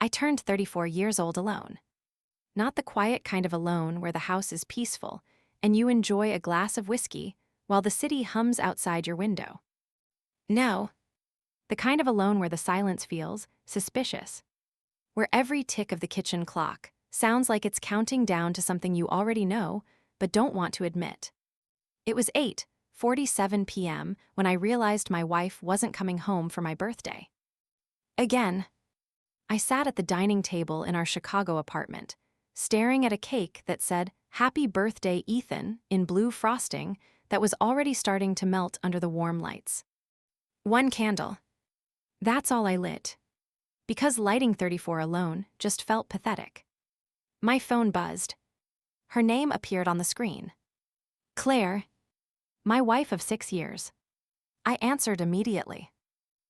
I turned 34 years old alone. Not the quiet kind of alone where the house is peaceful and you enjoy a glass of whiskey while the city hums outside your window. No, the kind of alone where the silence feels suspicious, where every tick of the kitchen clock sounds like it's counting down to something you already know but don't want to admit. It was 8:47 p.m. when I realized my wife wasn't coming home for my birthday. Again, I sat at the dining table in our Chicago apartment, staring at a cake that said, "Happy Birthday, Ethan," in blue frosting that was already starting to melt under the warm lights. One candle. That's all I lit. Because lighting 34 alone just felt pathetic. My phone buzzed. Her name appeared on the screen. Claire. My wife of 6 years. I answered immediately.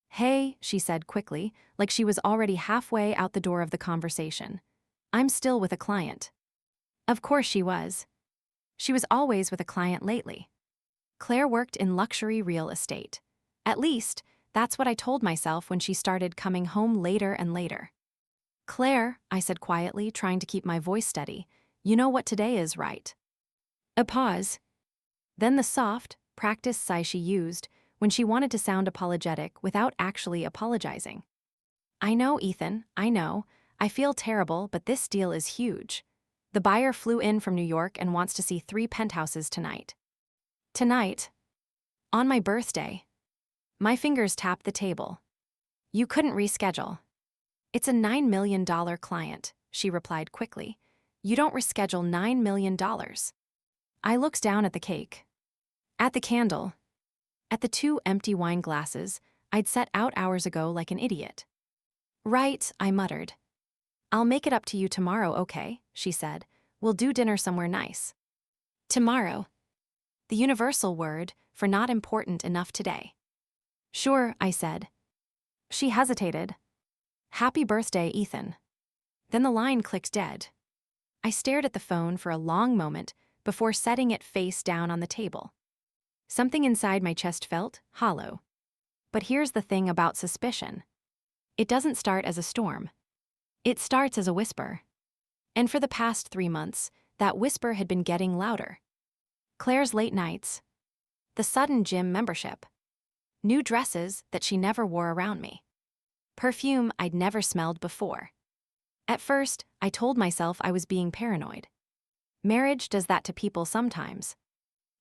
"Hey," she said quickly, like she was already halfway out the door of the conversation. "I'm still with a client." Of course she was. She was always with a client lately. Claire worked in luxury real estate. At least, that's what I told myself when she started coming home later and later. "Claire," I said quietly, trying to keep my voice steady, "you know what today is, right?" A pause. Then the soft, practiced sigh she used when she wanted to sound apologetic without actually apologizing. "I know, Ethan, I know. I feel terrible, but this deal is huge. The buyer flew in from New York and wants to see 3 penthouses tonight." Tonight? On my birthday? My fingers tapped the table. "You couldn't reschedule." "It's a $9 million client," she replied quickly. "You don't reschedule $9 million. I looked down at the cake. At the candle. At the 2 empty wine glasses I'd set out hours ago like an idiot. "Right," I muttered. "I'll make it up to you tomorrow, okay?" she said. "We'll do dinner somewhere nice." Tomorrow. The universal word for not important enough today. "Sure," I said. She hesitated. "Happy birthday, Ethan." Then the line clicked dead. I stared at the phone for a long moment before setting it face down on the table. Something inside my chest felt hollow. But here's the thing about suspicion. It doesn't start as a storm. It starts as a whisper. And for the past 3 months, that whisper had been getting louder. Claire's late nights. The sudden gym membership. New dresses that she never wore around me. Perfume I'd never smelled before. At first, I told myself I was being paranoid. Marriage does that to people sometimes.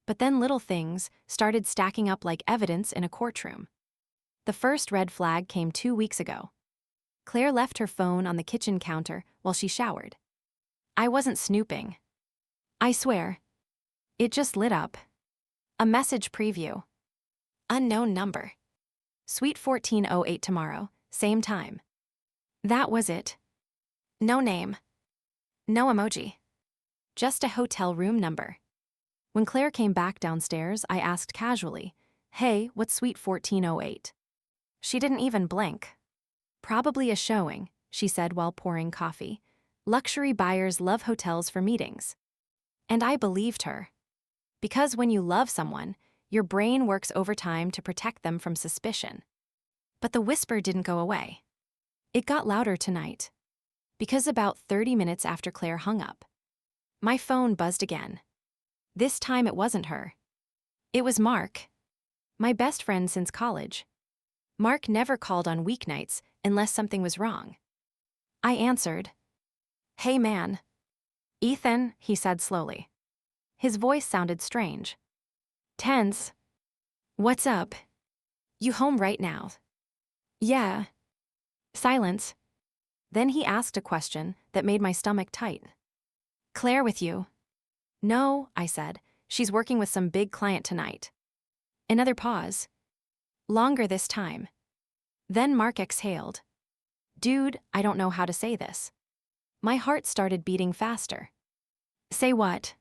But then little things started stacking up like evidence in a courtroom. The first red flag came 2 weeks ago. Claire left her phone on the kitchen counter while she showered. I wasn't snooping. I swear. It just lit up. A message preview. Unknown number. Suite 1408 tomorrow, same time. That was it. No name. No emoji. Just a hotel room number. When Claire came back downstairs, I asked casually, "Hey, what's Suite 1408? She didn't even blink. "Probably a showing," she said while pouring coffee. "Luxury buyers love hotels for meetings." And I believed her. Because when you love someone, your brain works overtime to protect them from suspicion. But the whisper didn't go away. It got louder tonight. Because about 30 minutes after Claire hung up, my phone buzzed again. This time it wasn't her. It was Mark. My best friend since college. Mark never called on weeknights unless something was wrong. I answered. "Hey man." "Ethan," he said slowly. His voice sounded strange. Tense. "What's up? You home right now?" "Yeah." Silence. Then he asked a question that made my stomach tight. "Claire with you?" "No," I said. "She's working with some big client tonight." Another pause. Longer this time. Then Mark exhaled. "Dude, I don't know how to say this." My heart started beating faster. "Say what?"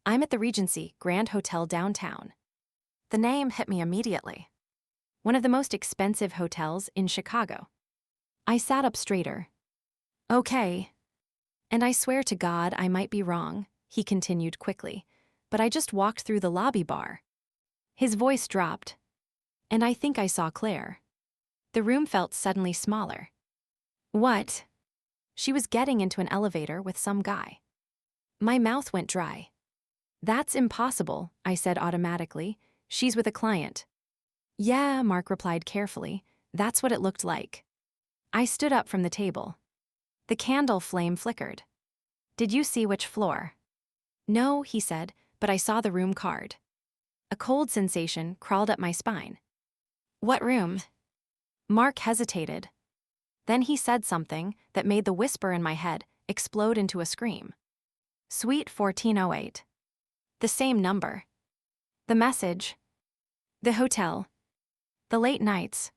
"I'm at the Regency Grand Hotel downtown." The name hit me immediately. One of the most expensive hotels in Chicago. I sat up straighter. "Okay. And I swear to God I might be wrong," he continued quickly, "but I just walked through the lobby bar." His voice dropped. "And I think I saw Claire." The room felt suddenly smaller. "What?" She was getting into an elevator with some guy. My mouth went dry. That's impossible, I said automatically. She's with a client. Yeah, Mark replied carefully. That's what it looked like. I stood up from the table. The candle flame flickered. Did you see which floor? No, he said, but I saw the room card. A cold sensation crawled up my spine. What room? Mark hesitated. Then he said something that made the whisper in my head explode into a scream. Suite 1408. The same number. The message. The hotel. The late nights.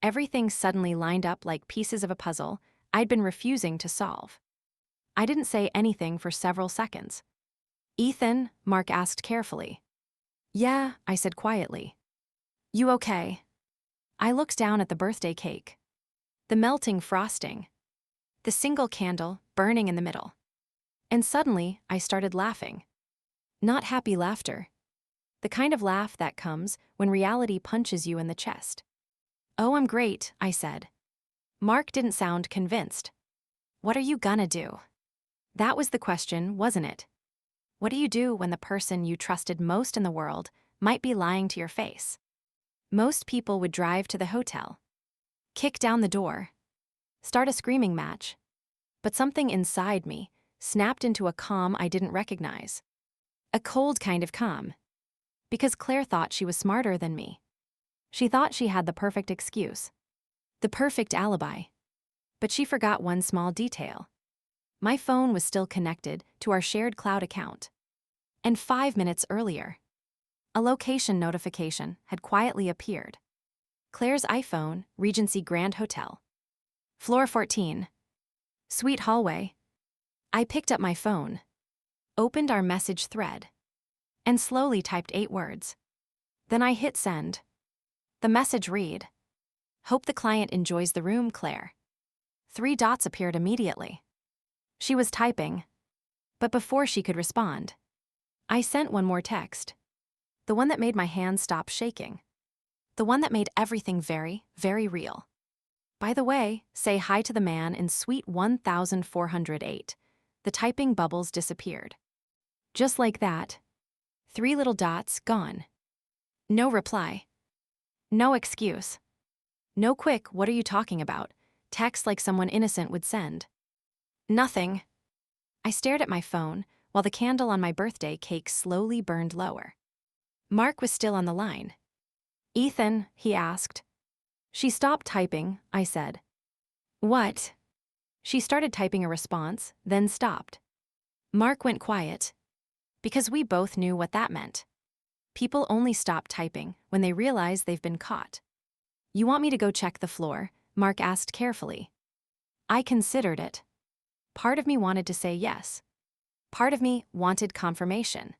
Everything suddenly lined up like pieces of a puzzle I'd been refusing to solve. I didn't say anything for several seconds. Ethan, Mark asked carefully. Yeah, I said quietly. You okay? I looked down at the birthday cake. The melting frosting. The single candle burning in the middle. And suddenly, I started laughing. Not happy laughter. The kind of laugh that comes when reality punches you in the chest. Oh, I'm great, I said. Mark didn't sound convinced. What are you gonna do? That was the question, wasn't it? What do you do when the person you trusted most in the world might be lying to your face? Most people would drive to the hotel, kick down the door, start a screaming match. But something inside me snapped into a calm I didn't recognize. A cold kind of calm. Because Claire thought she was smarter than me. She thought she had the perfect excuse, the perfect alibi. But she forgot one small detail. My phone was still connected to our shared cloud account. And 5 minutes earlier, a location notification had quietly appeared. Claire's iPhone, Regency Grand Hotel. Floor 14. Suite hallway. I picked up my phone, opened our message thread, and slowly typed 8 words. Then I hit send. The message read, "Hope the client enjoys the room, Claire." 3 dots appeared immediately. She was typing, but before she could respond, I sent one more text. The one that made my hands stop shaking. The one that made everything very, very real. By the way, say hi to the man in suite 1408. The typing bubbles disappeared. Just like that. 3 little dots gone. No reply. No excuse. No quick, what are you talking about? Text like someone innocent would send. Nothing. I stared at my phone while the candle on my birthday cake slowly burned lower. Mark was still on the line. Ethan, he asked. She stopped typing, I said. What? She started typing a response, then stopped. Mark went quiet. Because we both knew what that meant. People only stop typing when they realize they've been caught. You want me to go check the floor? Mark asked carefully. I considered it. Part of me wanted to say yes. Part of me wanted confirmation.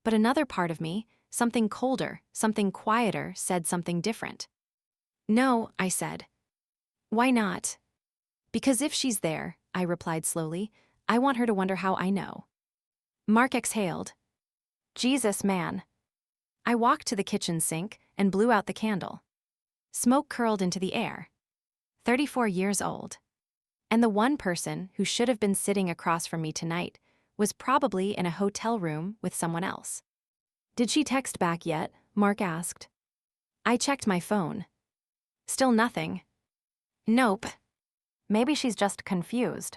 But another part of me, something colder, something quieter, said something different. No, I said. Why not? Because if she's there, I replied slowly, I want her to wonder how I know. Mark exhaled. Jesus, man. I walked to the kitchen sink and blew out the candle. Smoke curled into the air. 34 years old. And the one person who should have been sitting across from me tonight was probably in a hotel room with someone else. Did she text back yet? Mark asked. I checked my phone. Still nothing. Nope. Maybe she's just confused.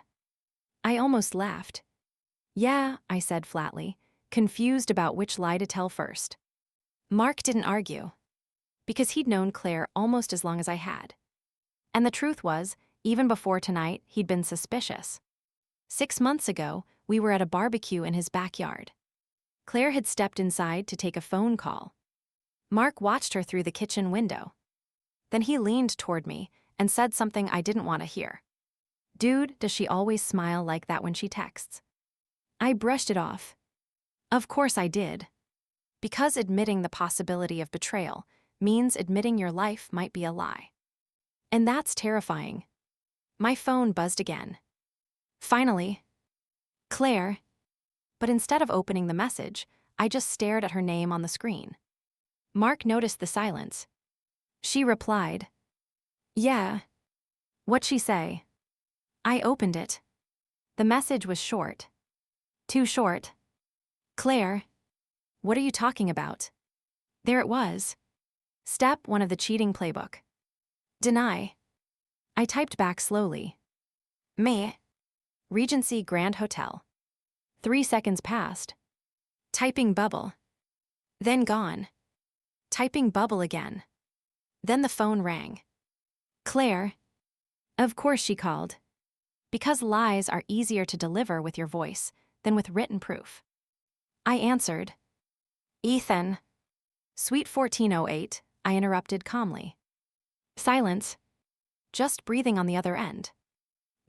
I almost laughed. Yeah, I said flatly, confused about which lie to tell first. Mark didn't argue. Because he'd known Claire almost as long as I had. And the truth was, even before tonight, he'd been suspicious. 6 months ago, we were at a barbecue in his backyard. Claire had stepped inside to take a phone call. Mark watched her through the kitchen window. Then he leaned toward me and said something I didn't want to hear. Dude, does she always smile like that when she texts? I brushed it off. Of course I did. Because admitting the possibility of betrayal means admitting your life might be a lie. And that's terrifying. My phone buzzed again. Finally. Claire. But instead of opening the message, I just stared at her name on the screen. Mark noticed the silence. She replied. Yeah. What'd she say? I opened it. The message was short. Too short. Claire, what are you talking about? There it was. Step 1 of the cheating playbook. Deny. I typed back slowly. Me. Regency Grand Hotel. 3 seconds passed. Typing bubble. Then gone. Typing bubble again. Then the phone rang. Claire. Of course she called. Because lies are easier to deliver with your voice than with written proof. I answered. Ethan. Suite 1408, I interrupted calmly. Silence. Just breathing on the other end.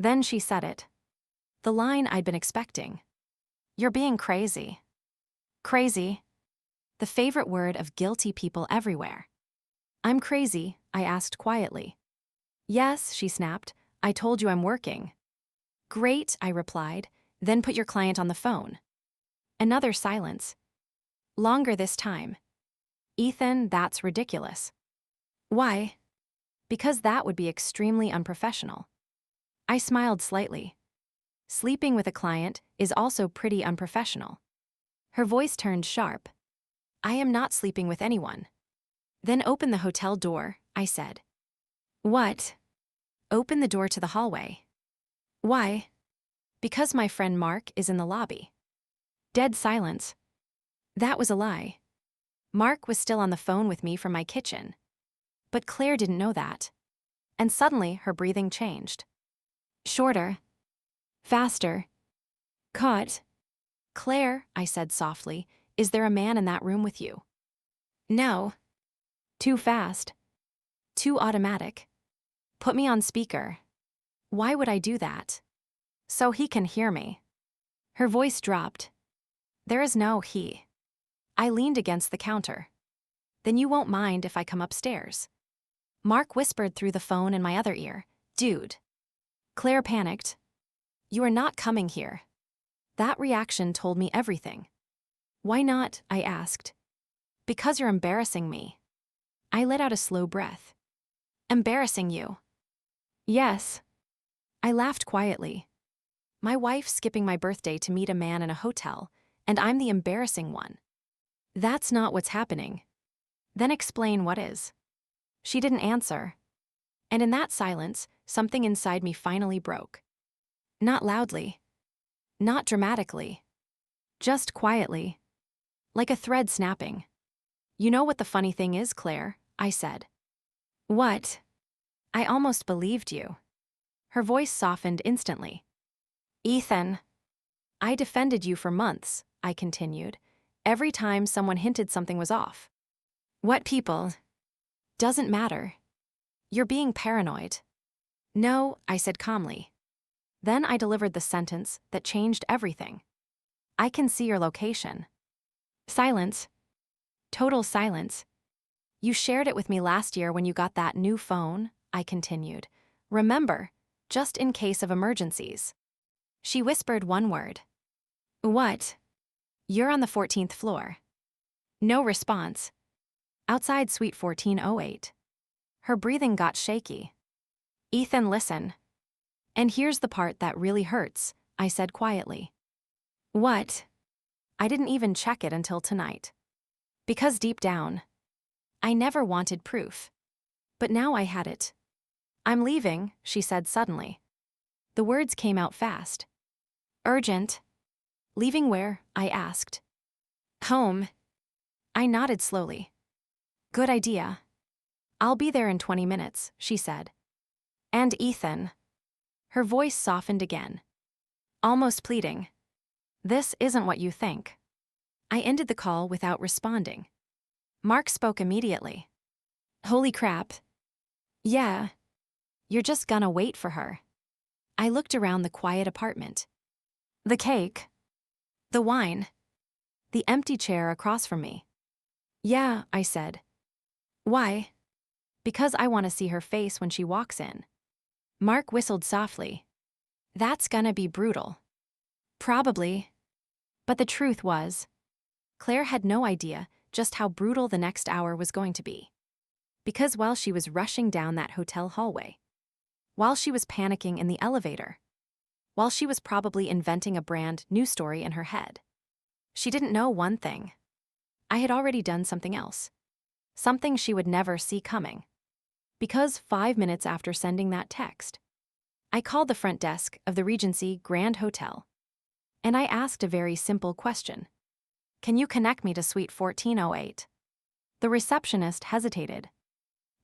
Then she said it. The line I'd been expecting. You're being crazy. Crazy. The favorite word of guilty people everywhere. I'm crazy, I asked quietly. Yes, she snapped. I told you I'm working. Great, I replied. Then put your client on the phone. Another silence. Longer this time. Ethan, that's ridiculous. Why? Because that would be extremely unprofessional. I smiled slightly. Sleeping with a client is also pretty unprofessional. Her voice turned sharp. I am not sleeping with anyone. Then open the hotel door, I said. What? Open the door to the hallway. Why? Because my friend Mark is in the lobby. Dead silence. That was a lie. Mark was still on the phone with me from my kitchen. But Claire didn't know that. And suddenly her breathing changed. Shorter. Faster. Caught. Claire, I said softly, is there a man in that room with you? No. Too fast. Too automatic. Put me on speaker. Why would I do that? So he can hear me. Her voice dropped. There is no he. I leaned against the counter. Then you won't mind if I come upstairs. Mark whispered through the phone in my other ear, dude. Claire panicked. You are not coming here. That reaction told me everything. Why not? I asked. Because you're embarrassing me. I let out a slow breath. Embarrassing you? Yes. I laughed quietly. My wife skipping my birthday to meet a man in a hotel, and I'm the embarrassing one. That's not what's happening. Then explain what is. She didn't answer. And in that silence, something inside me finally broke. Not loudly. Not dramatically. Just quietly. Like a thread snapping. You know what the funny thing is, Claire? I said. What? I almost believed you. Her voice softened instantly. Ethan. I defended you for months, I continued, every time someone hinted something was off. What people? Doesn't matter. You're being paranoid. No, I said calmly. Then I delivered the sentence that changed everything. I can see your location. Silence. Total silence. You shared it with me last year when you got that new phone, I continued. Remember, just in case of emergencies. She whispered one word. What? You're on the 14th floor. No response. Outside Suite 1408. Her breathing got shaky. Ethan, listen. And here's the part that really hurts, I said quietly. What? I didn't even check it until tonight. Because deep down, I never wanted proof. But now I had it. I'm leaving, she said suddenly. The words came out fast. Urgent. Leaving where? I asked. Home. I nodded slowly. Good idea. I'll be there in 20 minutes, she said. And Ethan. Her voice softened again. Almost pleading. This isn't what you think. I ended the call without responding. Mark spoke immediately. Holy crap. Yeah. You're just gonna wait for her. I looked around the quiet apartment. The cake. The wine. The empty chair across from me. Yeah, I said. Why? Because I want to see her face when she walks in. Mark whistled softly. That's gonna be brutal. Probably. But the truth was, Claire had no idea just how brutal the next hour was going to be. Because while she was rushing down that hotel hallway, while she was panicking in the elevator, while she was probably inventing a brand new story in her head. She didn't know one thing. I had already done something else. Something she would never see coming. Because 5 minutes after sending that text, I called the front desk of the Regency Grand Hotel. And I asked a very simple question. Can you connect me to Suite 1408? The receptionist hesitated.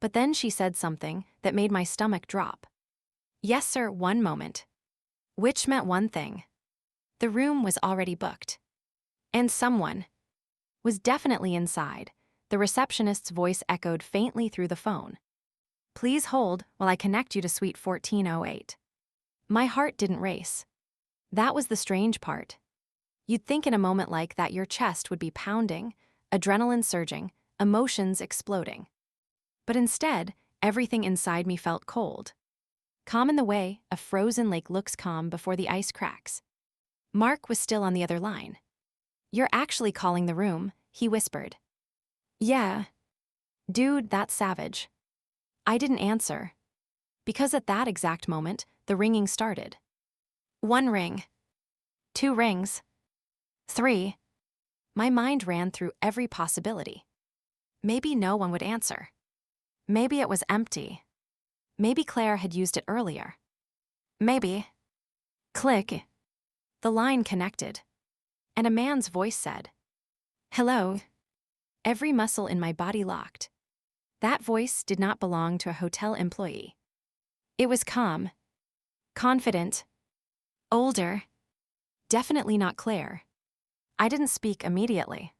But then she said something that made my stomach drop. Yes, sir, one moment. Which meant one thing. The room was already booked. And someone was definitely inside. The receptionist's voice echoed faintly through the phone. Please hold while I connect you to Suite 1408. My heart didn't race. That was the strange part. You'd think in a moment like that your chest would be pounding, adrenaline surging, emotions exploding. But instead, everything inside me felt cold. Calm in the way a frozen lake looks calm before the ice cracks. Mark was still on the other line. You're actually calling the room, he whispered. Yeah. Dude, that's savage. I didn't answer. Because at that exact moment, the ringing started. 1 ring. 2 rings. 3. My mind ran through every possibility. Maybe no one would answer. Maybe it was empty. Maybe Claire had used it earlier. Maybe. Click. The line connected. And a man's voice said, Hello. Every muscle in my body locked. That voice did not belong to a hotel employee. It was calm, confident, older, definitely not Claire. I didn't speak immediately.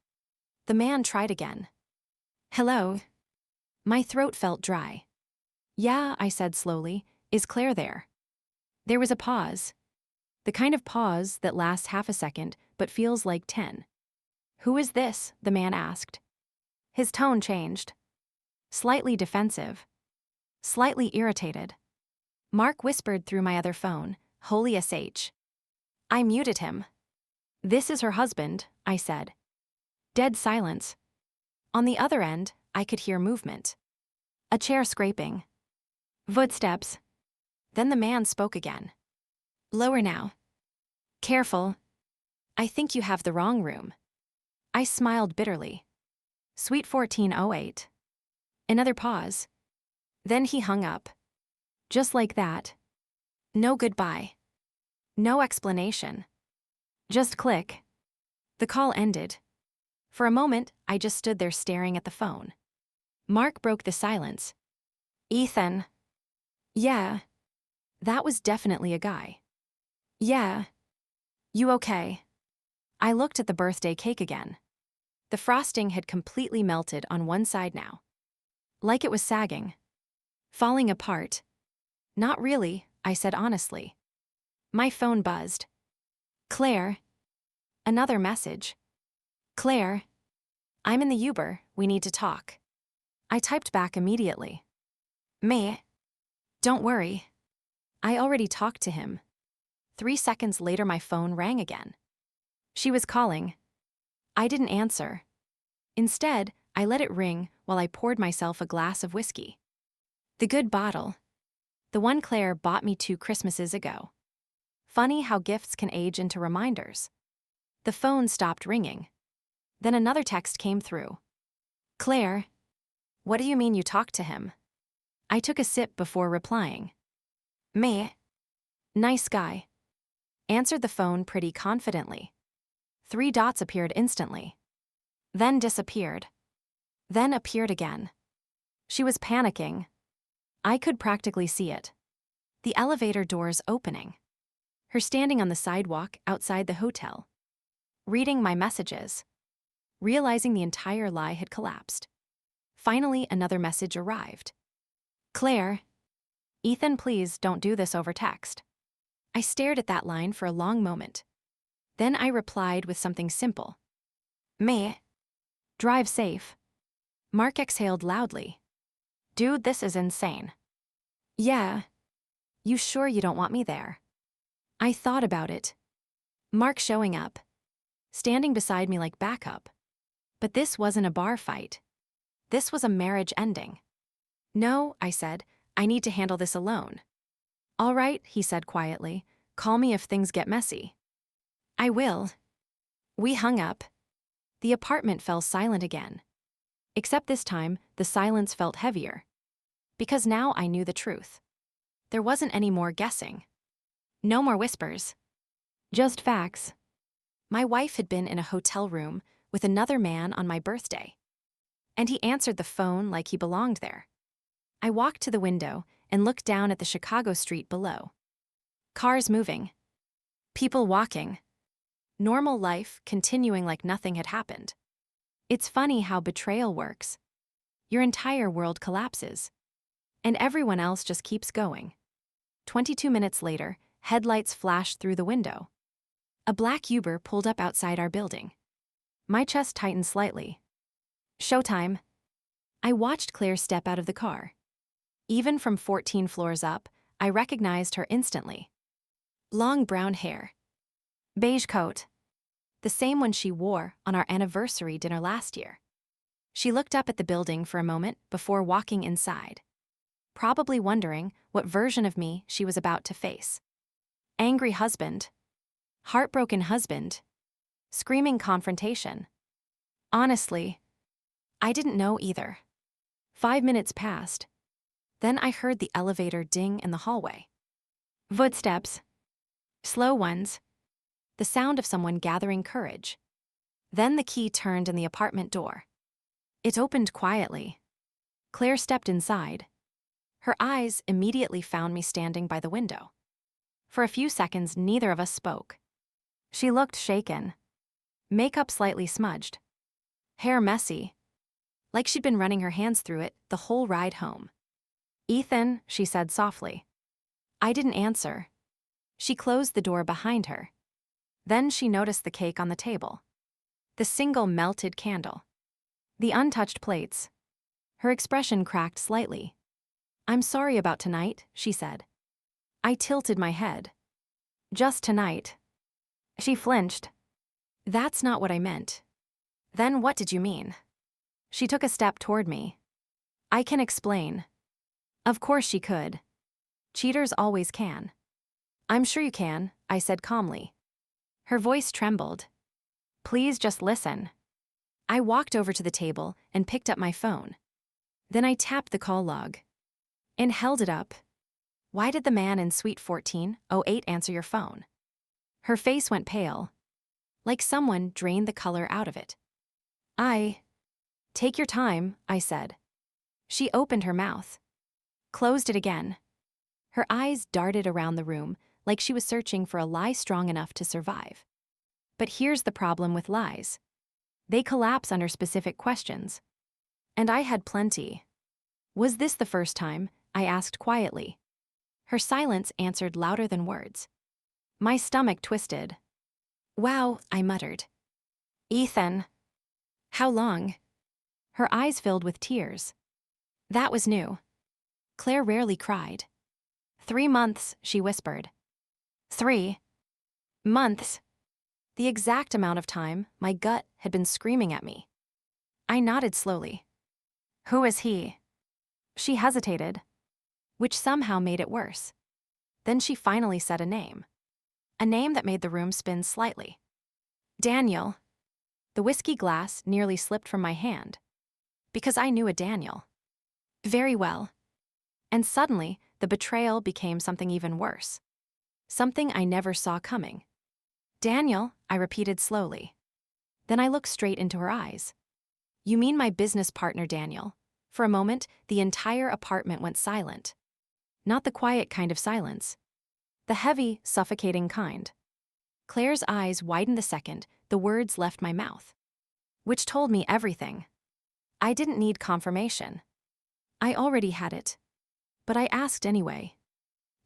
The man tried again. Hello. My throat felt dry. Yeah, I said slowly, is Claire there? There was a pause. The kind of pause that lasts half a second but feels like 10. Who is this? The man asked. His tone changed. Slightly defensive. Slightly irritated. Mark whispered through my other phone, Holy SH. I muted him. This is her husband, I said. Dead silence. On the other end, I could hear movement. A chair scraping. Footsteps. Then the man spoke again. Lower now. Careful. I think you have the wrong room. I smiled bitterly. Suite 1408. Another pause. Then he hung up. Just like that. No goodbye. No explanation. Just click. The call ended. For a moment, I just stood there staring at the phone. Mark broke the silence. Ethan. Yeah. That was definitely a guy. Yeah. You okay? I looked at the birthday cake again. The frosting had completely melted on one side now. Like it was sagging. Falling apart. Not really, I said honestly. My phone buzzed. Claire. Another message. Claire. I'm in the Uber, we need to talk. I typed back immediately. Me. Don't worry. I already talked to him. 3 seconds later my phone rang again. She was calling. I didn't answer. Instead, I let it ring while I poured myself a glass of whiskey. The good bottle. The one Claire bought me 2 Christmases ago. Funny how gifts can age into reminders. The phone stopped ringing. Then another text came through. Claire. What do you mean you talked to him? I took a sip before replying. Me. Nice guy. Answered the phone pretty confidently. 3 dots appeared instantly. Then disappeared. Then appeared again. She was panicking. I could practically see it. The elevator doors opening. Her standing on the sidewalk outside the hotel. Reading my messages. Realizing the entire lie had collapsed. Finally, another message arrived. Claire. Ethan, please don't do this over text. I stared at that line for a long moment. Then I replied with something simple. Me. Drive safe. Mark exhaled loudly. Dude, this is insane. Yeah. You sure you don't want me there? I thought about it. Mark showing up. Standing beside me like backup. But this wasn't a bar fight. This was a marriage ending. No, I said, I need to handle this alone. All right, he said quietly, Call me if things get messy. I will. We hung up. The apartment fell silent again. Except this time, the silence felt heavier. Because now I knew the truth. There wasn't any more guessing. No more whispers. Just facts. My wife had been in a hotel room with another man on my birthday. And he answered the phone like he belonged there. I walked to the window and looked down at the Chicago street below. Cars moving. People walking. Normal life continuing like nothing had happened. It's funny how betrayal works. Your entire world collapses. And everyone else just keeps going. 22 minutes later, headlights flashed through the window. A black Uber pulled up outside our building. My chest tightened slightly. Showtime. I watched Claire step out of the car. Even from 14 floors up, I recognized her instantly. Long brown hair. Beige coat. The same one she wore on our anniversary dinner last year. She looked up at the building for a moment before walking inside, probably wondering what version of me she was about to face. Angry husband. Heartbroken husband. Screaming confrontation. Honestly, I didn't know either. 5 minutes passed. Then I heard the elevator ding in the hallway. Footsteps. Slow ones. The sound of someone gathering courage. Then the key turned in the apartment door. It opened quietly. Claire stepped inside. Her eyes immediately found me standing by the window. For a few seconds, neither of us spoke. She looked shaken. Makeup slightly smudged. Hair messy. Like she'd been running her hands through it the whole ride home. Ethan, she said softly. I didn't answer. She closed the door behind her. Then she noticed the cake on the table. The single melted candle. The untouched plates. Her expression cracked slightly. I'm sorry about tonight, she said. I tilted my head. Just tonight. She flinched. That's not what I meant. Then what did you mean? She took a step toward me. I can explain. Of course she could. Cheaters always can. I'm sure you can, I said calmly. Her voice trembled. Please just listen. I walked over to the table and picked up my phone. Then I tapped the call log. And held it up. Why did the man in Suite 1408 answer your phone? Her face went pale. Like someone drained the color out of it. Take your time, I said. She opened her mouth. Closed it again. Her eyes darted around the room like she was searching for a lie strong enough to survive. But here's the problem with lies. They collapse under specific questions. And I had plenty. Was this the first time? I asked quietly. Her silence answered louder than words. My stomach twisted. Wow, I muttered. Ethan. How long? Her eyes filled with tears. That was new. Claire rarely cried. 3 months, she whispered. 3 months. The exact amount of time my gut had been screaming at me. I nodded slowly. Who is he? She hesitated, which somehow made it worse. Then she finally said a name that made the room spin slightly. Daniel. The whiskey glass nearly slipped from my hand. Because I knew a Daniel. Very well. And suddenly, the betrayal became something even worse. Something I never saw coming. Daniel, I repeated slowly. Then I looked straight into her eyes. You mean my business partner, Daniel? For a moment, the entire apartment went silent. Not the quiet kind of silence. The heavy, suffocating kind. Claire's eyes widened the second the words left my mouth. Which told me everything. I didn't need confirmation. I already had it. But I asked anyway.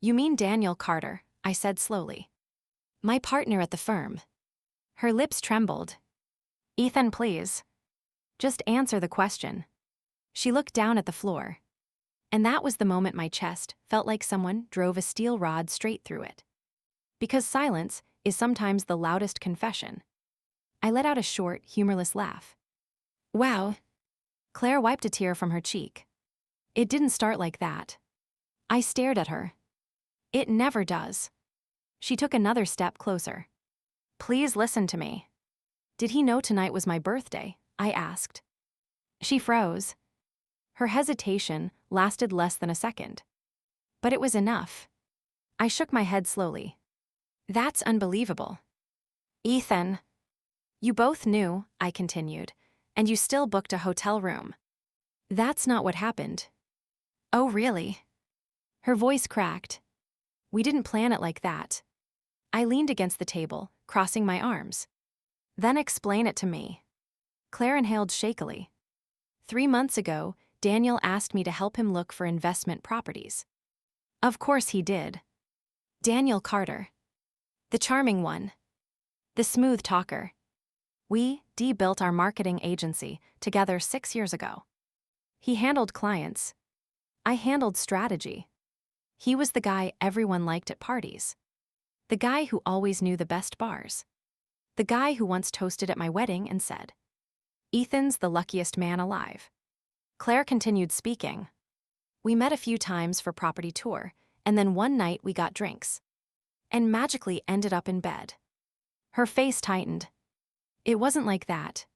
You mean Daniel Carter, I said slowly. My partner at the firm. Her lips trembled. Ethan, please. Just answer the question. She looked down at the floor. And that was the moment my chest felt like someone drove a steel rod straight through it. Because silence is sometimes the loudest confession. I let out a short, humorless laugh. Wow. Claire wiped a tear from her cheek. It didn't start like that. I stared at her. It never does. She took another step closer. Please listen to me. Did he know tonight was my birthday? I asked. She froze. Her hesitation lasted less than a second. But it was enough. I shook my head slowly. That's unbelievable. Ethan. You both knew, I continued, and you still booked a hotel room. That's not what happened. Oh, really? Her voice cracked. We didn't plan it like that. I leaned against the table, crossing my arms. Then explain it to me. Claire inhaled shakily. 3 months ago, Daniel asked me to help him look for investment properties. Of course he did. Daniel Carter. The charming one. The smooth talker. We built our marketing agency together 6 years ago. He handled clients. I handled strategy. He was the guy everyone liked at parties. The guy who always knew the best bars. The guy who once toasted at my wedding and said, Ethan's the luckiest man alive. Claire continued speaking. We met a few times for property tour, and then one night we got drinks. And magically ended up in bed. Her face tightened. It wasn't like that.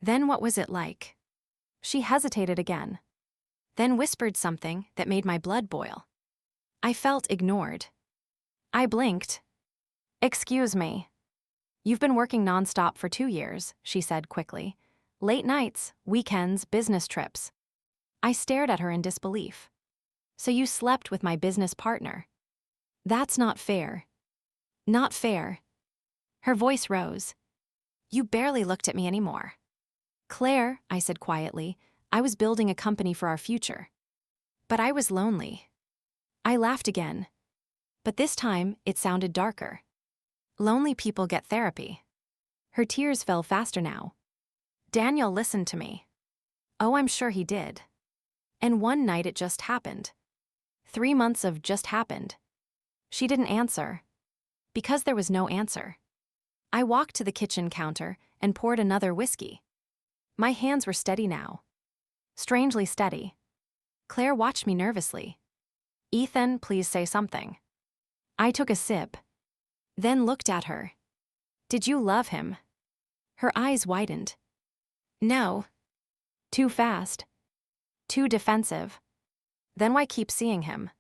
Then what was it like? She hesitated again. Then whispered something that made my blood boil. I felt ignored. I blinked. Excuse me. You've been working nonstop for 2 years, she said quickly. Late nights, weekends, business trips. I stared at her in disbelief. So you slept with my business partner. That's not fair. Not fair. Her voice rose. You barely looked at me anymore. Claire, I said quietly, I was building a company for our future. But I was lonely. I laughed again. But this time, it sounded darker. Lonely people get therapy. Her tears fell faster now. Daniel listened to me. Oh, I'm sure he did. And one night it just happened. 3 months of just happened. She didn't answer. Because there was no answer. I walked to the kitchen counter and poured another whiskey. My hands were steady now. Strangely steady. Claire watched me nervously. Ethan, please say something. I took a sip. Then looked at her. Did you love him? Her eyes widened. No. Too fast. Too defensive. Then why keep seeing him?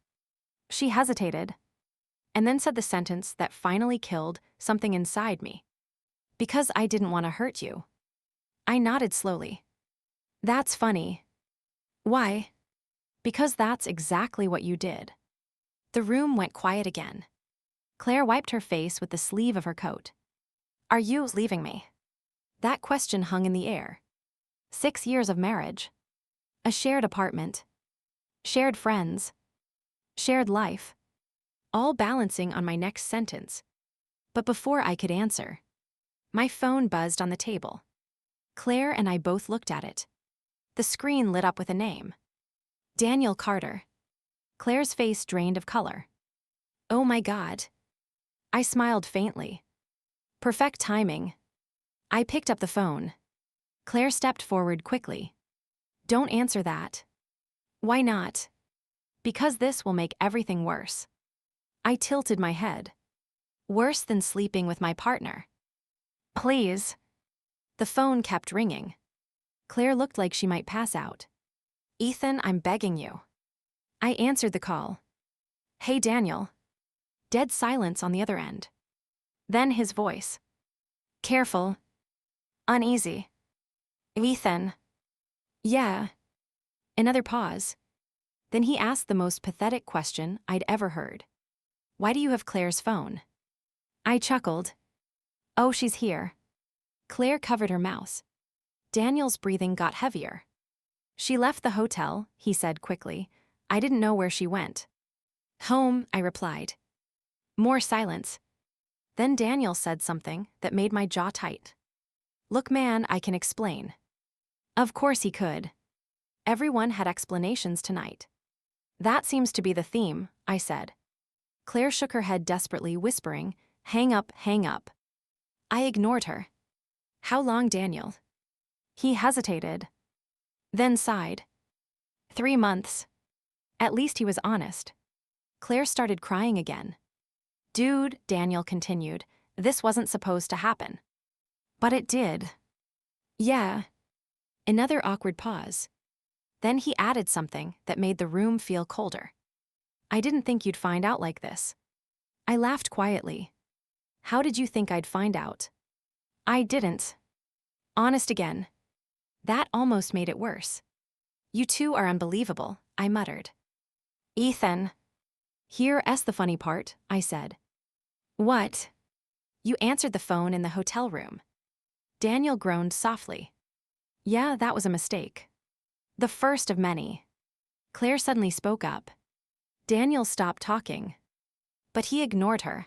She hesitated. And then said the sentence that finally killed something inside me. Because I didn't want to hurt you. I nodded slowly. That's funny. Why? Because that's exactly what you did. The room went quiet again. Claire wiped her face with the sleeve of her coat. Are you leaving me? That question hung in the air. 6 years of marriage. A shared apartment. Shared friends. Shared life. All balancing on my next sentence. But before I could answer, my phone buzzed on the table. Claire and I both looked at it. The screen lit up with a name. Daniel Carter. Claire's face drained of color. Oh my God. I smiled faintly. Perfect timing. I picked up the phone. Claire stepped forward quickly. Don't answer that. Why not? Because this will make everything worse. I tilted my head. Worse than sleeping with my partner. Please. The phone kept ringing. Claire looked like she might pass out. Ethan, I'm begging you. I answered the call. Hey, Daniel. Dead silence on the other end. Then his voice. Careful. Uneasy. Ethan. Yeah. Another pause. Then he asked the most pathetic question I'd ever heard. Why do you have Claire's phone? I chuckled. Oh, she's here. Claire covered her mouth. Daniel's breathing got heavier. She left the hotel, he said quickly. I didn't know where she went. Home, I replied. More silence. Then Daniel said something that made my jaw tight. Look, man, I can explain. Of course he could. Everyone had explanations tonight. That seems to be the theme, I said. Claire shook her head desperately, whispering, hang up, hang up. I ignored her. How long, Daniel? He hesitated. Then sighed. 3 months. At least he was honest. Claire started crying again. Dude, Daniel continued, this wasn't supposed to happen. But it did. Yeah. Another awkward pause. Then he added something that made the room feel colder. I didn't think you'd find out like this. I laughed quietly. How did you think I'd find out? I didn't. Honest again. That almost made it worse. You two are unbelievable, I muttered. Ethan. Here's the funny part, I said. What? You answered the phone in the hotel room. Daniel groaned softly. Yeah, that was a mistake. The first of many. Claire suddenly spoke up. Daniel stopped talking. But he ignored her.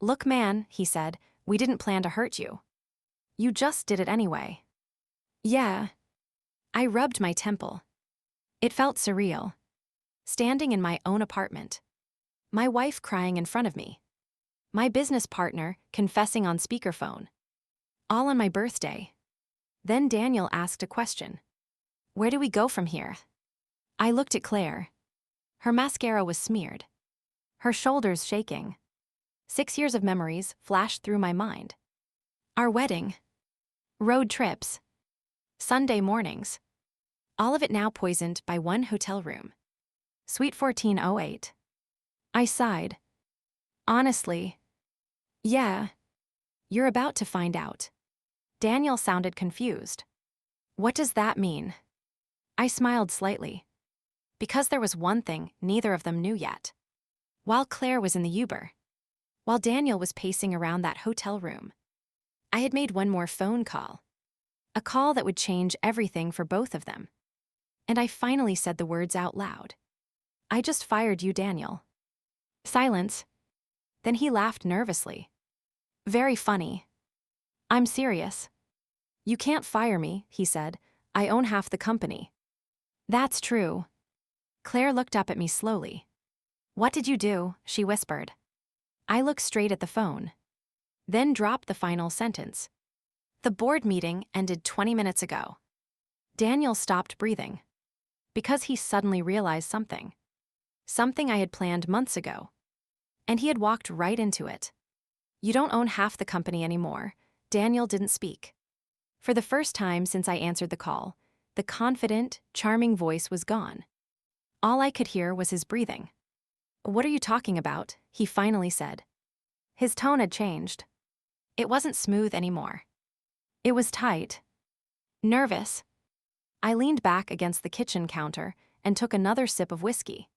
Look, man, he said, we didn't plan to hurt you. You just did it anyway. Yeah. I rubbed my temple. It felt surreal. Standing in my own apartment. My wife crying in front of me. My business partner confessing on speakerphone. All on my birthday. Then Daniel asked a question. Where do we go from here? I looked at Claire. Her mascara was smeared. Her shoulders shaking. 6 years of memories flashed through my mind. Our wedding. Road trips. Sunday mornings. All of it now poisoned by one hotel room. Suite 1408. I sighed. Honestly. Yeah. You're about to find out. Daniel sounded confused. What does that mean? I smiled slightly. Because there was one thing neither of them knew yet. While Claire was in the Uber. While Daniel was pacing around that hotel room. I had made one more phone call. A call that would change everything for both of them. And I finally said the words out loud. I just fired you, Daniel. Silence. Then he laughed nervously. Very funny. I'm serious. You can't fire me, he said. I own half the company. That's true. Claire looked up at me slowly. What did you do? She whispered. I looked straight at the phone. Then dropped the final sentence. The board meeting ended 20 minutes ago. Daniel stopped breathing. Because he suddenly realized something. Something I had planned months ago. And he had walked right into it. You don't own half the company anymore. Daniel didn't speak. For the first time since I answered the call, the confident, charming voice was gone. All I could hear was his breathing. What are you talking about? He finally said. His tone had changed. It wasn't smooth anymore. It was tight. Nervous. I leaned back against the kitchen counter and took another sip of whiskey.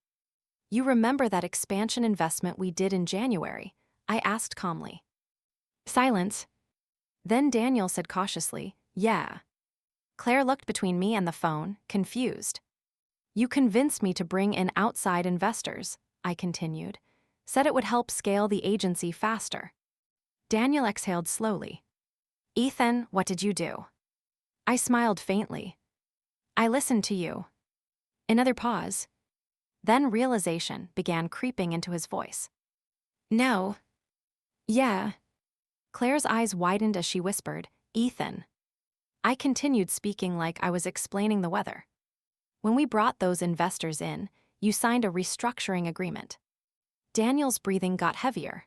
You remember that expansion investment we did in January? I asked calmly. Silence. Then Daniel said cautiously, yeah. Claire looked between me and the phone, confused. You convinced me to bring in outside investors, I continued. Said it would help scale the agency faster. Daniel exhaled slowly. Ethan, what did you do? I smiled faintly. I listened to you. Another pause. Then realization began creeping into his voice. No. Yeah. Claire's eyes widened as she whispered, Ethan. I continued speaking like I was explaining the weather. When we brought those investors in, you signed a restructuring agreement. Daniel's breathing got heavier.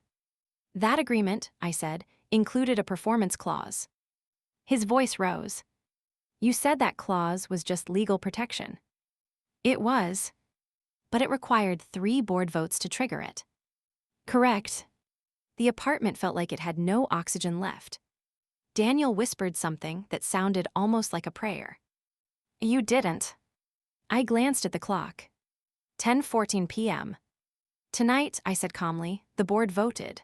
That agreement, I said, included a performance clause. His voice rose. You said that clause was just legal protection. It was. But it required 3 board votes to trigger it. Correct. The apartment felt like it had no oxygen left. Daniel whispered something that sounded almost like a prayer. You didn't. I glanced at the clock. 10:14 p.m. Tonight, I said calmly, the board voted.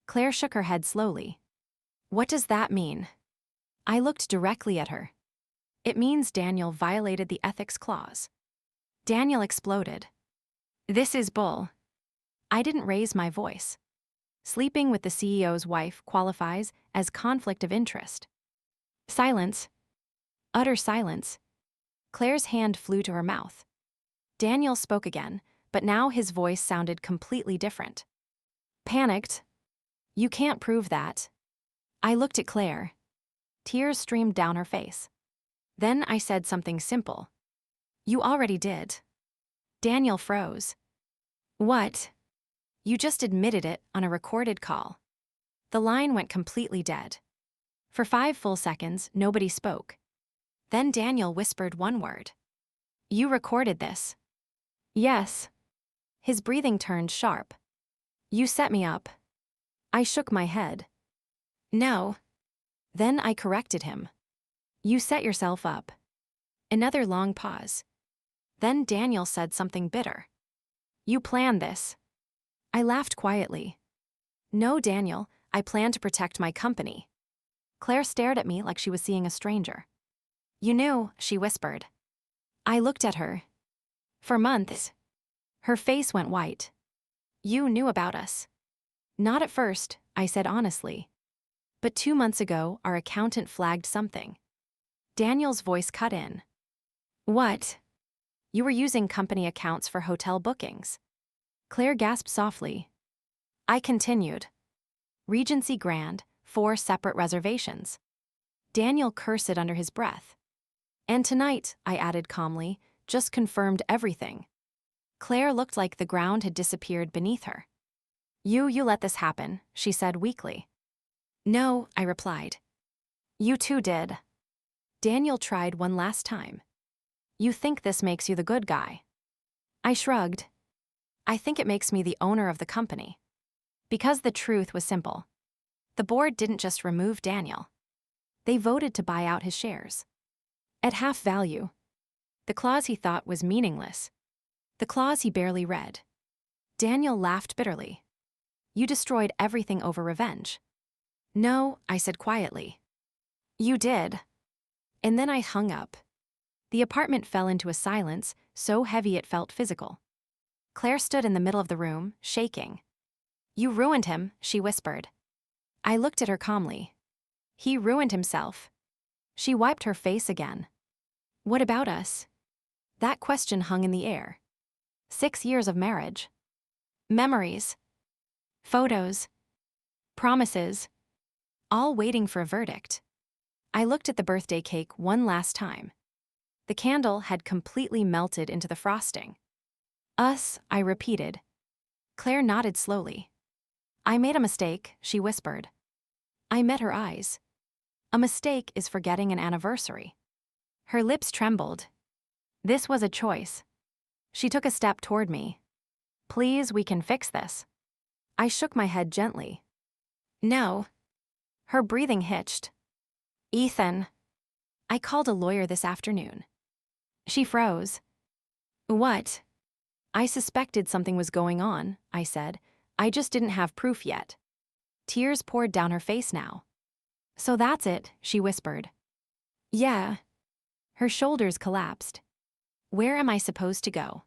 Claire shook her head slowly. What does that mean? I looked directly at her. It means Daniel violated the ethics clause. Daniel exploded. This is bull. I didn't raise my voice. Sleeping with the CEO's wife qualifies as conflict of interest. Silence. Utter silence. Claire's hand flew to her mouth. Daniel spoke again, but now his voice sounded completely different. Panicked. You can't prove that. I looked at Claire. Tears streamed down her face. Then I said something simple. You already did. Daniel froze. What? You just admitted it on a recorded call. The line went completely dead. For 5 full seconds, nobody spoke. Then Daniel whispered one word. You recorded this. Yes. His breathing turned sharp. You set me up. I shook my head. No. Then I corrected him. You set yourself up. Another long pause. Then Daniel said something bitter. You planned this. I laughed quietly. No, Daniel, I plan to protect my company. Claire stared at me like she was seeing a stranger. You knew, she whispered. I looked at her. For months. Her face went white. You knew about us. Not at first, I said honestly. But 2 months ago, our accountant flagged something. Daniel's voice cut in. What? You were using company accounts for hotel bookings. Claire gasped softly. I continued. Regency Grand, 4 separate reservations. Daniel cursed under his breath. And tonight, I added calmly, just confirmed everything. Claire looked like the ground had disappeared beneath her. You let this happen, she said weakly. No, I replied. You too did. Daniel tried one last time. You think this makes you the good guy? I shrugged. I think it makes me the owner of the company. Because the truth was simple. The board didn't just remove Daniel. They voted to buy out his shares. At half value. The clause he thought was meaningless. The clause he barely read. Daniel laughed bitterly. You destroyed everything over revenge. No, I said quietly. You did. And then I hung up. The apartment fell into a silence so heavy it felt physical. Claire stood in the middle of the room, shaking. You ruined him, she whispered. I looked at her calmly. He ruined himself. She wiped her face again. What about us? That question hung in the air. 6 years of marriage. Memories. Photos. Promises. All waiting for a verdict. I looked at the birthday cake one last time. The candle had completely melted into the frosting. Us, I repeated. Claire nodded slowly. I made a mistake, she whispered. I met her eyes. A mistake is forgetting an anniversary. Her lips trembled. This was a choice. She took a step toward me. Please, we can fix this. I shook my head gently. No. Her breathing hitched. Ethan. I called a lawyer this afternoon. She froze. What? I suspected something was going on, I said. I just didn't have proof yet. Tears poured down her face now. So that's it, she whispered. Yeah. Her shoulders collapsed. Where am I supposed to go?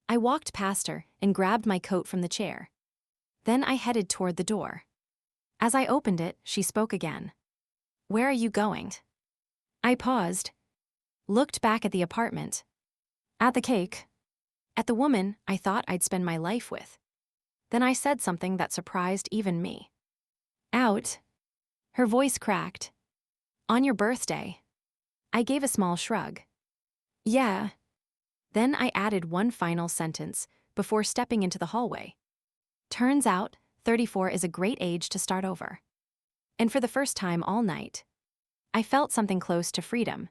I walked past her and grabbed my coat from the chair. Then I headed toward the door. As I opened it, she spoke again. Where are you going? I paused. Looked back at the apartment. At the cake. At the woman I thought I'd spend my life with. Then I said something that surprised even me. Out. Her voice cracked. On your birthday. I gave a small shrug. Yeah. Then I added one final sentence before stepping into the hallway. Turns out, 34 is a great age to start over. And for the first time all night, I felt something close to freedom.